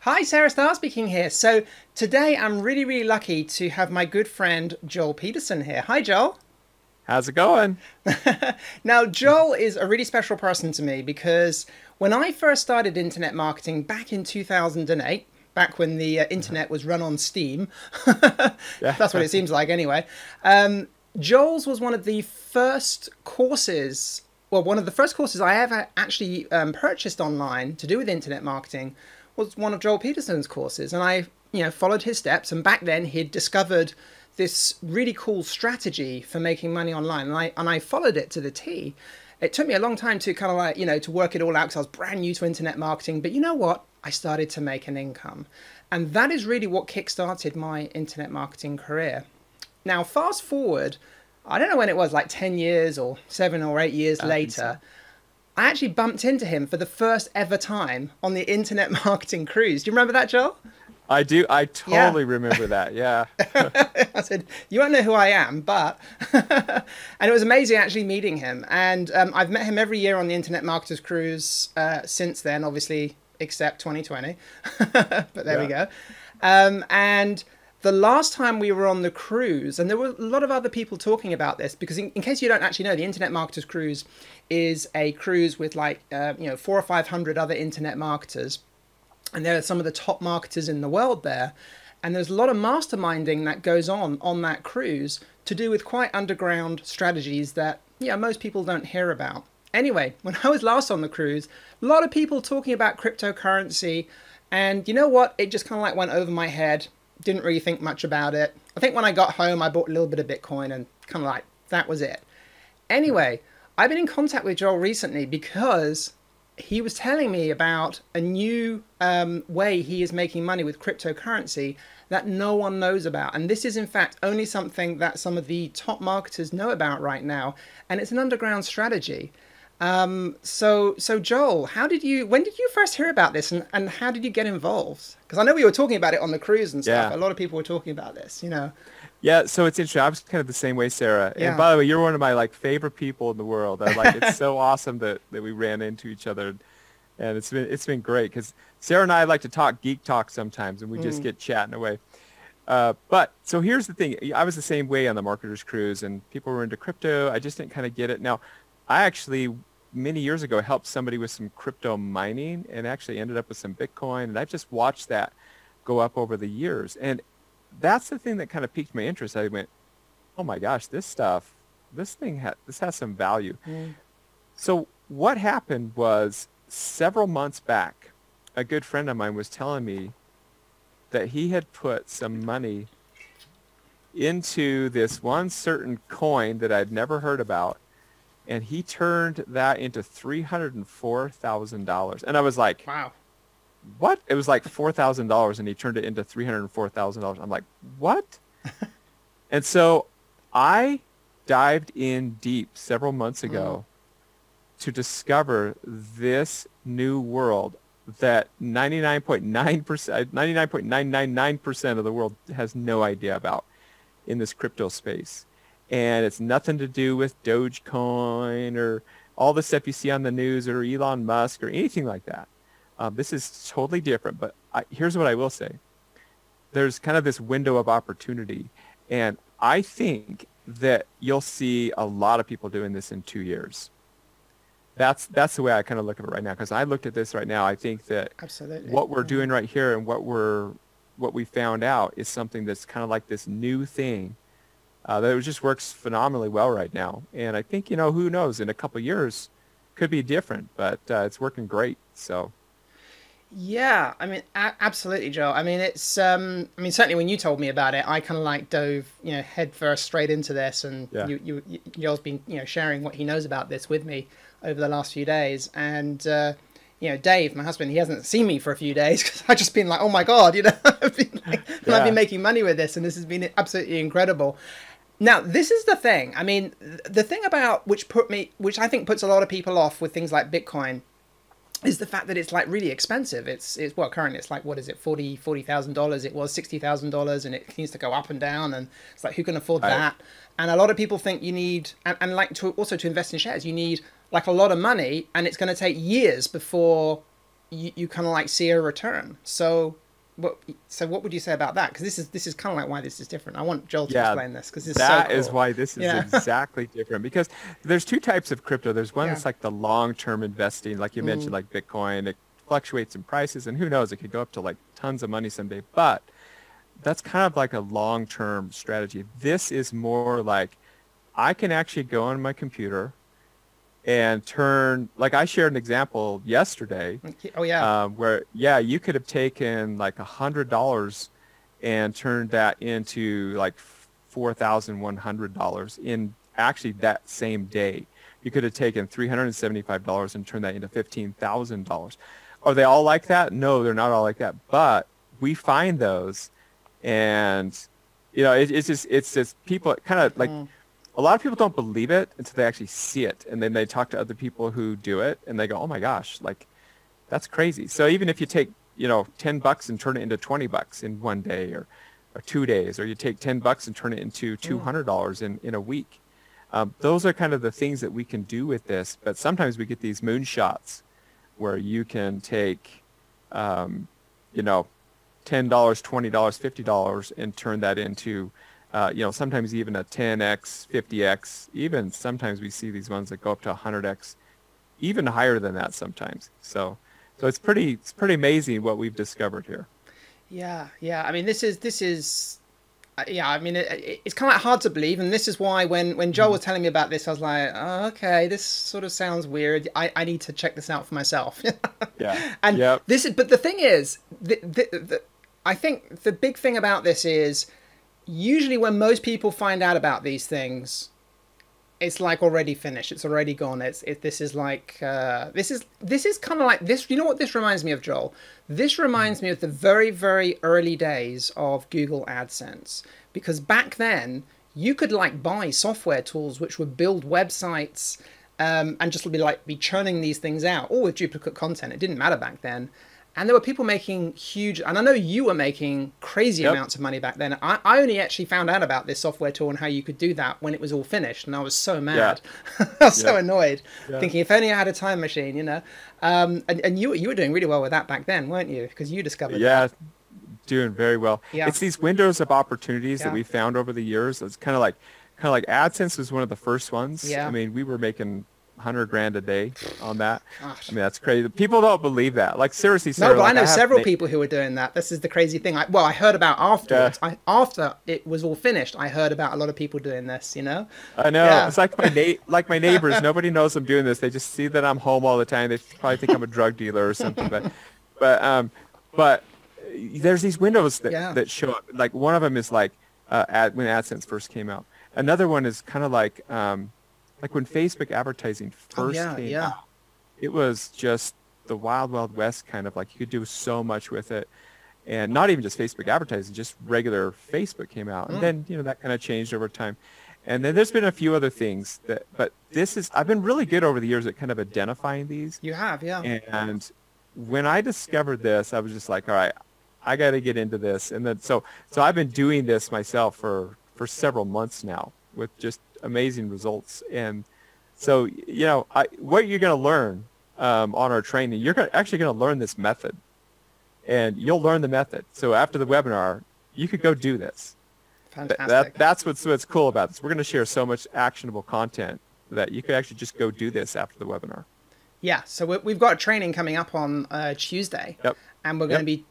Hi, Sarah Starr speaking here. So today I'm really, really lucky to have my good friend Joel Peterson here. Hi, Joel. How's it going? Now, Joel is a really special person to me because when I first started internet marketing back in 2008, back when the internet was run on Steam, Yeah. that's what it seems like anyway, um, Joel's was one of the first courses, well, one of the first courses I ever actually purchased online to do with internet marketing was one of Joel Peterson's courses. And I followed his steps. And back then he'd discovered this really cool strategy for making money online. And I followed it to the T. It took me a long time to kind of to work it all out because I was brand new to internet marketing. But you know what? I started to make an income. And that is really what kickstarted my internet marketing career. Now, fast forward, I don't know when it was, like 10 years or 7 or 8 years I think so. later, I actually bumped into him for the first ever time on the internet marketing cruise. Do you remember that, Joel? I do. I Yeah. totally remember that. Yeah. I said, you won't know who I am, but. And it was amazing actually meeting him. And I've met him every year on the Internet Marketers Cruise since then, obviously, except 2020. But there we Yeah. go. And the last time we were on the cruise, and there were a lot of other people talking about this, because in case you don't actually know, the Internet Marketers Cruise is a cruise with like, 400 or 500 other internet marketers, and there are some of the top marketers in the world there. And there's a lot of masterminding that goes on that cruise to do with quite underground strategies that most people don't hear about. Anyway, when I was last on the cruise, a lot of people talking about cryptocurrency, and you know what? It just kind of like went over my head. Didn't really think much about it. I think when I got home, I bought a little bit of Bitcoin and kind of like that was it. Anyway, I've been in contact with Joel recently because he was telling me about a new way he is making money with cryptocurrency that no one knows about. And this is, in fact, only something that some of the top marketers know about right now. And it's an underground strategy. So Joel, when did you first hear about this and how did you get involved? Because I know we were talking about it on the cruise and stuff. Yeah. A lot of people were talking about this. Yeah. So it's interesting. I was kind of the same way, Sarah. And Yeah. by the way, you're one of my like favorite people in the world. I like it's so awesome that we ran into each other, and it's been great because Sarah and I like to talk geek talk sometimes, and we just Mm, get chatting away. But so here's the thing. I was the same way on the marketers cruise, and people were into crypto. I just didn't kind of get it. Now, I actually many years ago helped somebody with some crypto mining and actually ended up with some Bitcoin. And I've just watched that go up over the years. And that's the thing that kind of piqued my interest. I went, oh my gosh, this stuff, this has some value. mm, So what happened was several months back, a good friend of mine was telling me that he had put some money into this one certain coin that I'd never heard about, and he turned that into $304,000. And I was like, wow. what? It was like $4,000, and he turned it into $304,000. I'm like, what? And so I dived in deep several months Mm. ago to discover this new world that 99.9%, 99.999% of the world has no idea about in this crypto space. And it's nothing to do with Dogecoin or all the stuff you see on the news or Elon Musk or anything like that. This is totally different, but here's what I will say. There's kind of this window of opportunity, and I think that you'll see a lot of people doing this in 2 years. That's the way I kind of look at it right now. Because I looked at this right now, I think that Absolutely. what we're Yeah. doing right here and what we found out is something that's kind of like this new thing that just works phenomenally well right now. And I think who knows, in a couple of years could be different, but it's working great. So Yeah, I mean, absolutely, Joe. I mean, I mean, certainly when you told me about it, I kind of like dove, head first straight into this, and yeah, Joel's been, sharing what he knows about this with me over the last few days, and Dave, my husband, he hasn't seen me for a few days because I've just been like, oh my God, I've been yeah, making money with this, and this has been absolutely incredible. Now, this is the thing. I mean, the thing about which I think puts a lot of people off with things like Bitcoin is the fact that it's like really expensive. It's well, currently it's like, what is it, $40,000. It was $60,000, and it continues to go up and down, and it's like, who can afford I, that? And a lot of people think you need, and like to invest in shares, you need like a lot of money, and it's going to take years before you kind of like see a return. So what would you say about that? Because this is kind of like why this is different. I want Joel to Yeah, explain this because this is so that is cool. why this is Yeah. exactly different because there's two types of crypto. There's one Yeah. that's like the long-term investing, like you mentioned, like Bitcoin. It fluctuates in prices, and who knows, it could go up to like tons of money someday. But that's kind of like a long-term strategy. This is more like I can actually go on my computer and turn, like I shared an example yesterday Oh yeah. where, yeah, you could have taken like $100 and turned that into like $4,100 in actually that same day. You could have taken $375 and turned that into $15,000. Are they all like that? No, they're not all like that. But we find those, and it's just people kind of like a lot of people don't believe it until they actually see it, and then they talk to other people who do it, and they go, "Oh my gosh, like that's crazy." So even if you take $10 and turn it into $20 in one day, or 2 days, or you take $10 and turn it into $200 in a week, those are kind of the things that we can do with this. But sometimes we get these moonshots where you can take, $10, $20, $50 and turn that into, sometimes even a 10x, 50x, even sometimes we see these ones that go up to 100x, even higher than that sometimes. So it's pretty amazing what we've discovered here. Yeah, yeah. I mean, this is, yeah. I mean, it's kind of like hard to believe, and this is why when Joel was telling me about this, I was like, oh, okay, this sort of sounds weird. I need to check this out for myself. Yeah. And Yep. but the thing is, I think the big thing about this is usually when most people find out about these things, it's like already finished. It's already gone. This is like this is kind of like this. You know what this reminds me of, Joel? This reminds me of the very, very early days of Google AdSense, because back then you could like buy software tools which would build websites and just be churning these things out, all with duplicate content. It didn't matter back then. And there were people making huge, and I know you were making crazy Yep. amounts of money back then. I only actually found out about this software tool and how you could do that when it was all finished, and I was so mad. I was so Yeah. annoyed, Yeah. thinking if only I had a time machine. And you were doing really well with that back then, weren't you? Because you discovered Yeah, that. doing very well. Yeah. It's these windows of opportunities Yeah. that we found over the years. It's kind of like AdSense was one of the first ones. Yeah. I mean, we were making 100 grand a day on that. Gosh. I mean, that's crazy. People don't believe that. Like seriously, No, Sarah, but I like, know have several na- people who were doing that. This is the crazy thing. I heard about afterwards. After it was all finished, I heard about a lot of people doing this. I know. Yeah. It's like my neighbors. Nobody knows I'm doing this. They just see that I'm home all the time. They probably think I'm a drug dealer or something. But there's these windows that Yeah. that show up. Like one of them is like when AdSense first came out. Another one is kind of like when Facebook advertising first came yeah. out. It was just the wild, wild west kind of like you could do so much with it. And not even just Facebook advertising, just regular Facebook came out. And then, that kind of changed over time. And then there's been a few other things but I've been really good over the years at kind of identifying these. You have, yeah. And when I discovered this, I was just like, all right, I got to get into this. And then, so I've been doing this myself for several months now with just amazing results. And so, what you're going to learn on our training, you're actually going to learn this method, and you'll learn the method. So after the webinar, you could go do this. Fantastic. That's what's cool about this. We're going to share so much actionable content that you could actually just go do this after the webinar. Yeah, so we've got a training coming up on Tuesday, Yep. and we're going to be,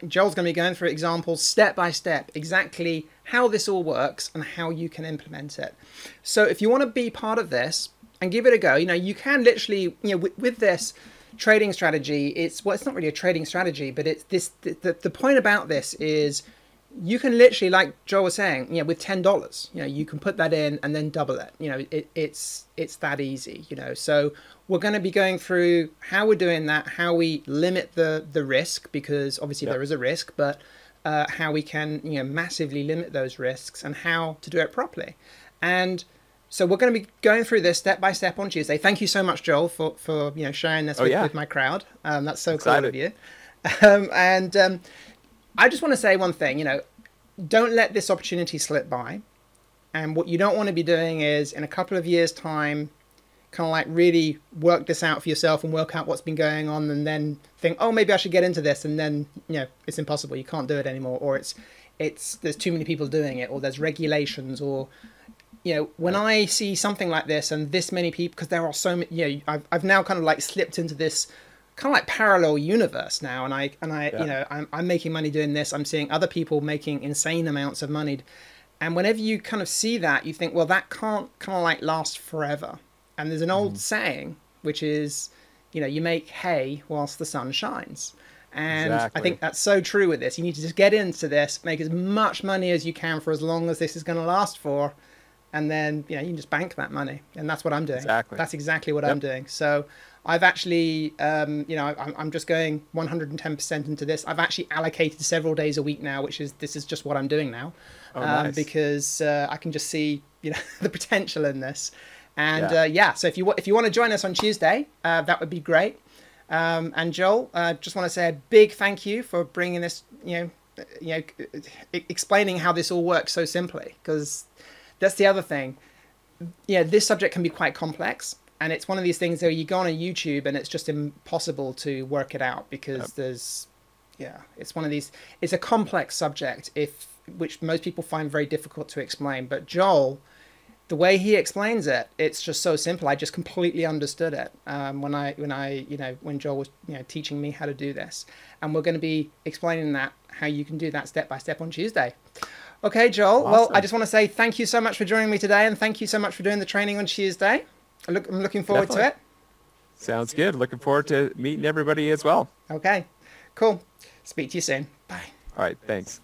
Joel's going to be going through examples step by step, exactly how this all works and how you can implement it. So if you want to be part of this and give it a go, you can literally, with this trading strategy, it's not really a trading strategy, but it's this. The point about this is, you can literally, like Joel was saying, with $10, you can put that in and then double it. It's that easy, So we're going to be going through how we're doing that, how we limit the risk, because obviously there is a risk, but how we can, massively limit those risks and how to do it properly. And so we're going to be going through this step by step on Tuesday. Thank you so much, Joel, for sharing this with my crowd. That's so cool of you. I just want to say one thing, don't let this opportunity slip by. And what you don't want to be doing is, in a couple of years' time, kind of like really work this out for yourself and work out what's been going on, and then think, oh, maybe I should get into this, and then it's impossible. You can't do it anymore, or it's there's too many people doing it, or there's regulations, or when I see something like this and this many people, because there are so many, I've now kind of like slipped into this kind of like parallel universe now, and I'm making money doing this. I'm seeing other people making insane amounts of money, and whenever you kind of see that, you think, well, that can't kind of like last forever. And there's an old saying, which is, you make hay whilst the sun shines. And Exactly. I think that's so true with this. You need to just get into this, make as much money as you can for as long as this is going to last for. And then, you can just bank that money. And that's what I'm doing. Exactly. That's exactly what I'm doing. So I've actually, I'm just going 110% into this. I've actually allocated several days a week now, this is just what I'm doing now. Oh, nice. Because I can just see, the potential in this. And so if you want to join us on Tuesday, that would be great. And Joel, just want to say a big thank you for bringing this, explaining how this all works so simply, because that's the other thing. This subject can be quite complex, and it's one of these things where you go on a YouTube and it's just impossible to work it out, because it's one of these, it's a complex subject which most people find very difficult to explain. But Joel, the way he explains it, it's just so simple. I just completely understood it when Joel was teaching me how to do this, and we're going to be explaining how you can do that step by step on Tuesday. Okay, Joel. Awesome. Well, I just want to say thank you so much for joining me today, and thank you so much for doing the training on Tuesday. I'm looking forward to it. Sounds good. Looking forward to meeting everybody as well. Okay, cool. Speak to you soon. Bye. All right. Thanks.